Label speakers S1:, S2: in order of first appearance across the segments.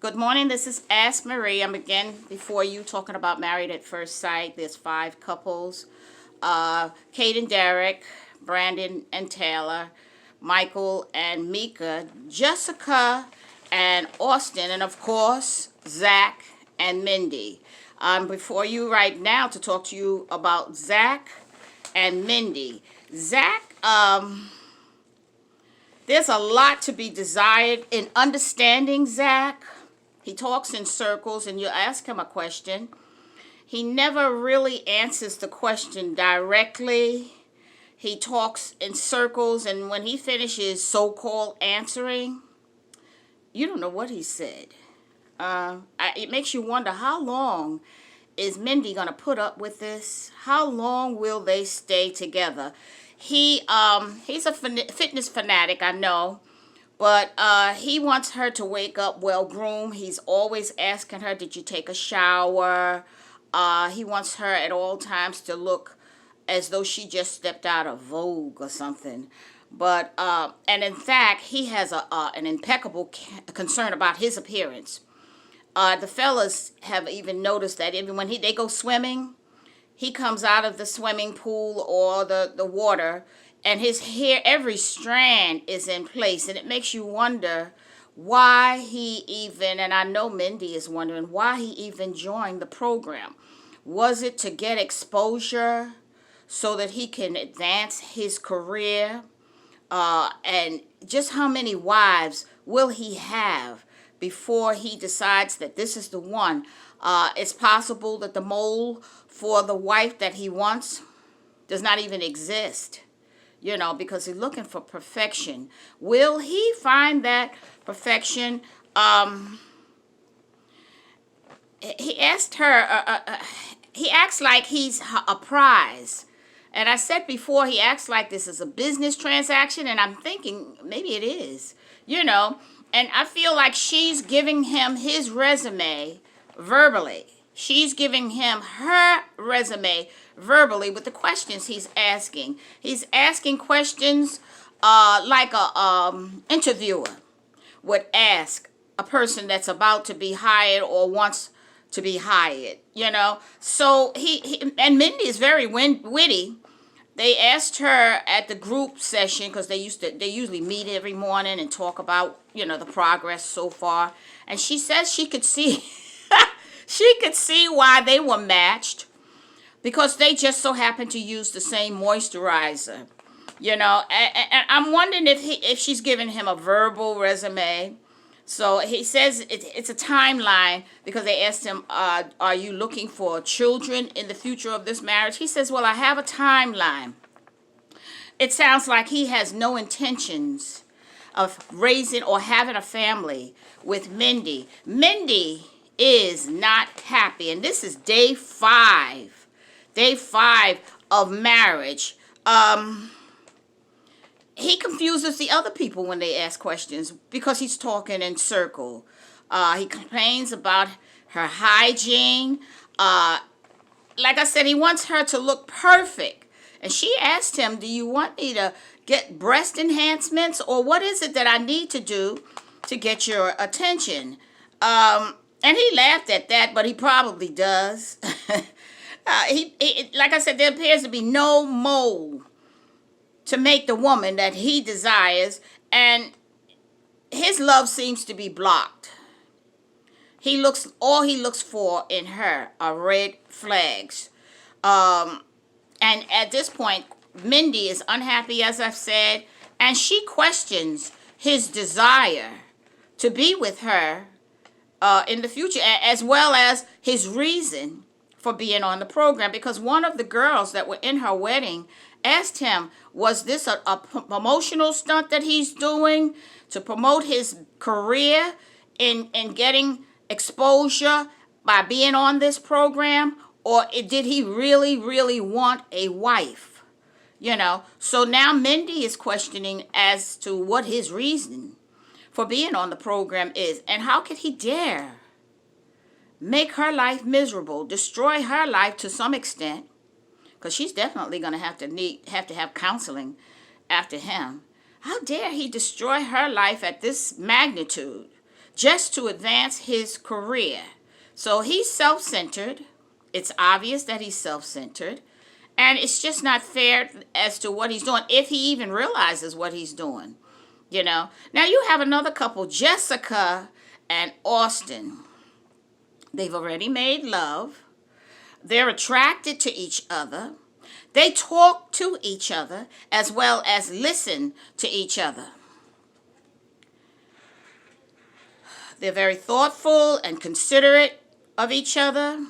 S1: Good morning. This is Ask Marie. I'm again before you talking about Married at First Sight. There's 5 couples. Kate and Derek, Brandon and Taylor, Michael and Mika, Jessica and Austin, and of course, Zach and Mindy. Before you right now to talk to you about Zach and Mindy. Zach, there's a lot to be desired in understanding Zach. He talks in circles, and you ask him a question. He never really answers the question directly. He talks in circles, and when he finishes so-called answering, you don't know what he said. It makes you wonder, how long is Mindy going to put up with this? How long will they stay together? He's a fitness fanatic, I know. But he wants her to wake up well-groomed. He's always asking her, did you take a shower? He wants her at all times to look as though she just stepped out of Vogue or something. But, and in fact, he has an impeccable concern about his appearance. The fellas have even noticed that even when they go swimming, he comes out of the swimming pool or the water, and his hair, every strand is in place. And it makes you wonder why he even, and I know Mindy is wondering, why he even joined the program. Was it to get exposure so that he can advance his career? And just how many wives will he have before he decides that this is the one? It's possible that the mold for the wife that he wants does not even exist, because he's looking for perfection. Will he find that perfection? He asked her, he acts like he's a prize. And I said before, he acts like this is a business transaction, and I'm thinking maybe it is, And I feel like she's giving him his resume verbally. She's giving him her resume verbally with the questions he's asking. He's asking questions like a interviewer would ask a person that's about to be hired or wants to be hired, So he and Mindy is very witty. They asked her at the group session, because they usually meet every morning and talk about, the progress so far. And she says she could see why they were matched, because they just so happened to use the same moisturizer, And I'm wondering if she's giving him a verbal resume. So he says it's a timeline, because they asked him, are you looking for children in the future of this marriage? He says, well, I have a timeline. It sounds like he has no intentions of raising or having a family with Mindy. Mindy is not happy, and this is day 5 of marriage. He confuses the other people when they ask questions, because he's talking in circle. He complains about her hygiene. Like I said, he wants her to look perfect. And she asked him, do you want me to get breast enhancements, or what is it that I need to do to get your attention? And he laughed at that, but he probably does. Like I said, there appears to be no mold to make the woman that he desires, and his love seems to be blocked. All he looks for in her are red flags. And at this point, Mindy is unhappy, as I've said, and she questions his desire to be with her in the future, as well as his reason for being on the program, because one of the girls that were in her wedding asked him, was this a promotional stunt that he's doing to promote his career in getting exposure by being on this program, or did he really, really want a wife? So now Mindy is questioning as to what his reason for being on the program is, and how could he dare make her life miserable, destroy her life to some extent, because she's definitely going to have to have counseling after him. How dare he destroy her life at this magnitude? just to advance his career. So he's self-centered. It's obvious that he's self-centered. And it's just not fair as to what he's doing, if he even realizes what he's doing. You know. Now you have another couple, Jessica and Austin. They've already made love. They're attracted to each other. They talk to each other as well as listen to each other. They're very thoughtful and considerate of each other.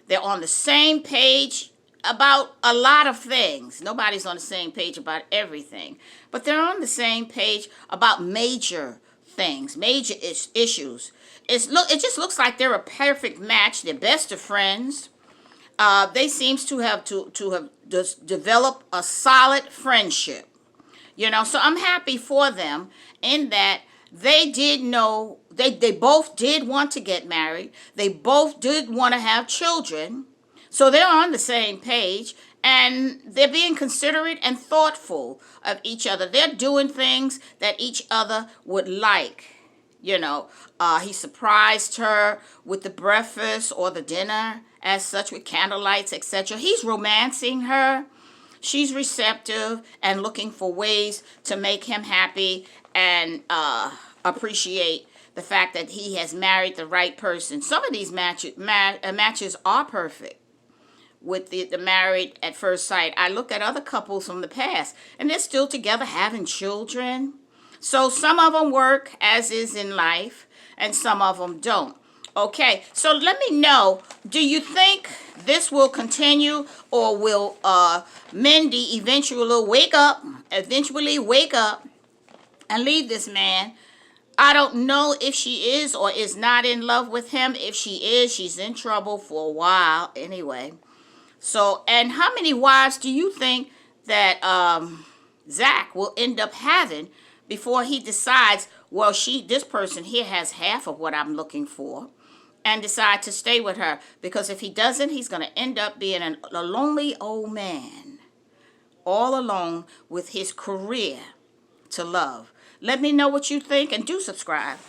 S1: They're on the same page about a lot of things. Nobody's on the same page about everything. But they're on the same page about major things, major issues. It just looks like they're a perfect match. They're best of friends. They seems to have just developed a solid friendship. You know, so I'm happy for them in that they did know, they both did want to get married. They both did want to have children. So they're on the same page, and they're being considerate and thoughtful of each other. They're doing things that each other would like. You know, he surprised her with the breakfast or the dinner as such, with candlelights, etc. He's romancing her. She's receptive and looking for ways to make him happy and appreciate the fact that he has married the right person. Some of these matches are perfect with the married at first sight. I look at other couples from the past, and they're still together having children. So some of them work, as is in life, and some of them don't. Okay, so let me know, do you think this will continue, or will Mindy eventually wake up and leave this man? I don't know if she is or is not in love with him. If she is, she's in trouble for a while anyway. So, and how many wives do you think that Zach will end up having before he decides, well, this person here has half of what I'm looking for, and decide to stay with her? Because if he doesn't, he's going to end up being a lonely old man, all alone with his career to love. Let me know what you think, and do subscribe.